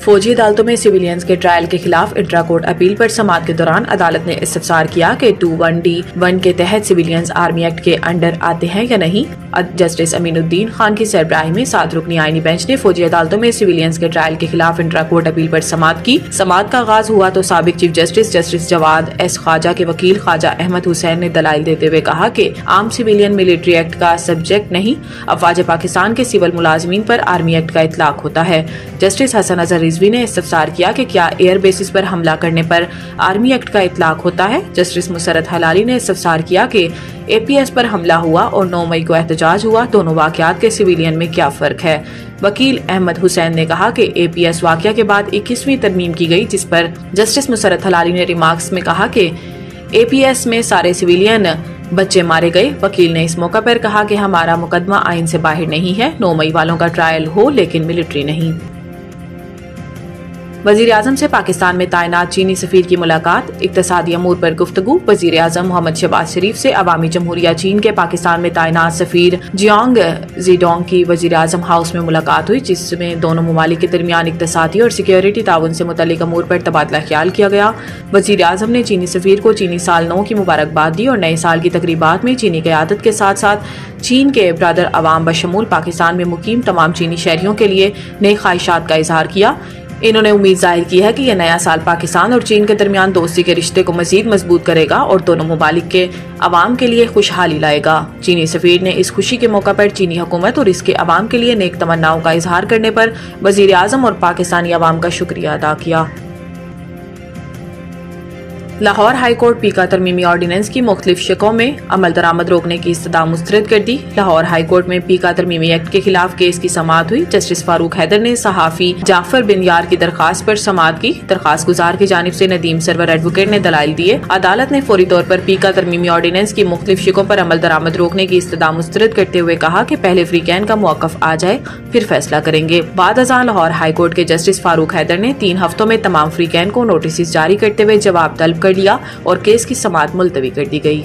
फौजी अदालतों में सिविलियंस के ट्रायल के खिलाफ इंट्रा कोर्ट अपील पर समाअत के दौरान अदालत ने इस्तफसार किया कि 21D1 के तहत सिविलियंस आर्मी एक्ट के अंडर आते हैं या नहीं। जस्टिस अमीनुद्दीन खान की सरबराही में 7 रुकनी आईनी बेंच ने फौजी अदालतों में सिविलियंस के ट्रायल के खिलाफ इंट्रा कोर्ट अपील पर समाअत की। समाअत का आगाज हुआ तो साबिक chief justice Jawad S Khawaja के वकील ख्वाजा अहमद हुसैन ने दलाइल देते हुए कहा कि आम सिविलियन मिलिट्री एक्ट का सब्जेक्ट नहीं, अफवाज पाकिस्तान के सिविल मुलाजमीन पर आर्मी एक्ट का इतलाक होता है। जस्टिस हसन अजहर रिजवी ने इस्तफसार किया कि क्या एयर बेसिस पर हमला करने पर आर्मी एक्ट का इतलाक होता है। जस्टिस मुसरत हलाली ने इस्तफसार किया कि APS पर हमला हुआ और 9 मई को एहतजाज हुआ, दोनों वाकयात के सिविलियन में क्या फर्क है। वकील अहमद हुसैन ने कहा कि APS वाकया के बाद 21वीं तरमीम की गई, जिस पर जस्टिस मुसरत हलाली ने रिमार्क्स में कहा कि APS में सारे सिविलियन बच्चे मारे गए। वकील ने इस मौका पर कहा कि हमारा मुकदमा आइन से बाहर नहीं है, 9 मई वालों का ट्रायल हो लेकिन मिलिट्री नहीं। वजीर आजम से पाकिस्तान में तैनात चीनी सफीर की मुलाकात, इक्तसादी अमूर पर गुफ्तगू। वजीर आजम मोहम्मद शहबाज शरीफ से अवामी जमहूरिया चीन के पाकिस्तान में तैनात सफीर जियांग जीडोंग की वजीर आजम हाउस में मुलाकात हुई, जिसमें दोनों ममालिक के दरमियान इक्तसादी और सिक्योरिटी ताउन से मुतल्लिक अमूर पर तबादला ख्याल किया गया। वजीर आजम ने चीनी सफीर को चीनी साल 9 की मुबारकबाद दी और नए साल की तकरीबात में चीनी क़यादत के साथ साथ चीन के ब्रादर अवाम बशमूल पाकिस्तान में मुकीम तमाम चीनी शहरियों के लिए नई ख्वाहिशात का इजहार किया। इन्होंने उम्मीद जाहिर की है कि यह नया साल पाकिस्तान और चीन के दरमियान दोस्ती के रिश्ते को मजीद मजबूत करेगा और दोनों ममालिक के अवाम के लिए खुशहाली लाएगा। चीनी सफीर ने इस खुशी के मौका पर चीनी हुकूमत और इसके अवाम के लिए नेक तमन्नाओं का इजहार करने पर वजीर आजम और पाकिस्तानी अवाम का शुक्रिया अदा किया। लाहौर हाई कोर्ट पीका तरमीमी ऑर्डिनेंस की मुख्तलिफ शिकों में अमल दरामद रोकने की इस्तदा मुस्तरद कर दी। लाहौर हाई कोर्ट में पीका तरमीमी एक्ट के खिलाफ केस की समाअत हुई। जस्टिस फारूक हैदर ने सहाफी जाफर बिन यार की दरखास्त पर समाअत की। दरखास्त गुजार की जानिब से नदीम सरवर एडवोकेट ने दलाइल दिए। अदालत ने फौरी तौर पर पीका तरमीमी ऑर्डिनेंस की मुख्तलिफ शिकों पर अमल दरामद रोकने की इस्तदा मुस्तरद करते हुए कहा कि पहले फ्रीकैन का मौक़िफ़ आ जाए फिर फैसला करेंगे। बाद अज़ां लाहौर हाई कोर्ट के जस्टिस फारूक हैदर ने 3 हफ्तों में तमाम फ्रीकैन को नोटिस जारी करते हुए जवाब तलब कर लिया और केस की समाअत मुलतवी कर दी गई।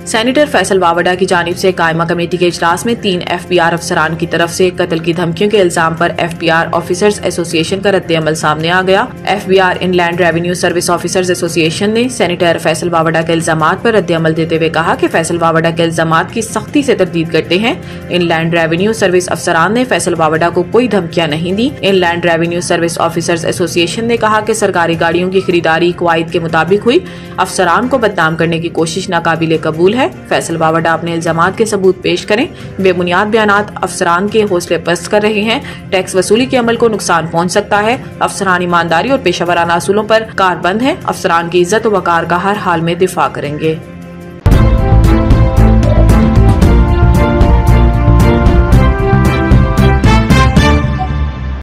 सेनेटर फैसल वावडा की जानिब से कायमा कमेटी के इजलास में 3 FBR अफसरान की तरफ से कत्ल की धमकियों के इल्जाम पर FBR ऑफिसर्स एसोसिएशन का रद्द-ए-अमल सामने आ गया। FBR inland revenue service officers association ने सेनेटर फैसल वावडा के इल्जामात पर रद्द-ए-अमल देते हुए कहा कि फैसल वावडा के इल्जामात की सख्ती से तरदीद करते हैं। इनलैंड रेवेन्यू सर्विस अफसरान ने फैसल वावडा को कोई धमकियां नहीं दी। Inland revenue service officers association ने कहा कि सरकारी गाड़ियों की खरीदारी कवायद के मुताबिक हुई। अफसरान को बदनाम करने की कोशिश नाकाबिले कबूल है। फैसल वावडा अपने इल्जामात के सबूत पेश करें। बेबुनियाद बयानात अफसरान के हौसले पस्त कर रहे हैं। टैक्स वसूली के अमल को नुकसान पहुंच सकता है। अफसरान ईमानदारी और पेशेवराना असूलों पर कारबंद है। अफसरान की इज्जत और वकार का हर हाल में दिफा करेंगे।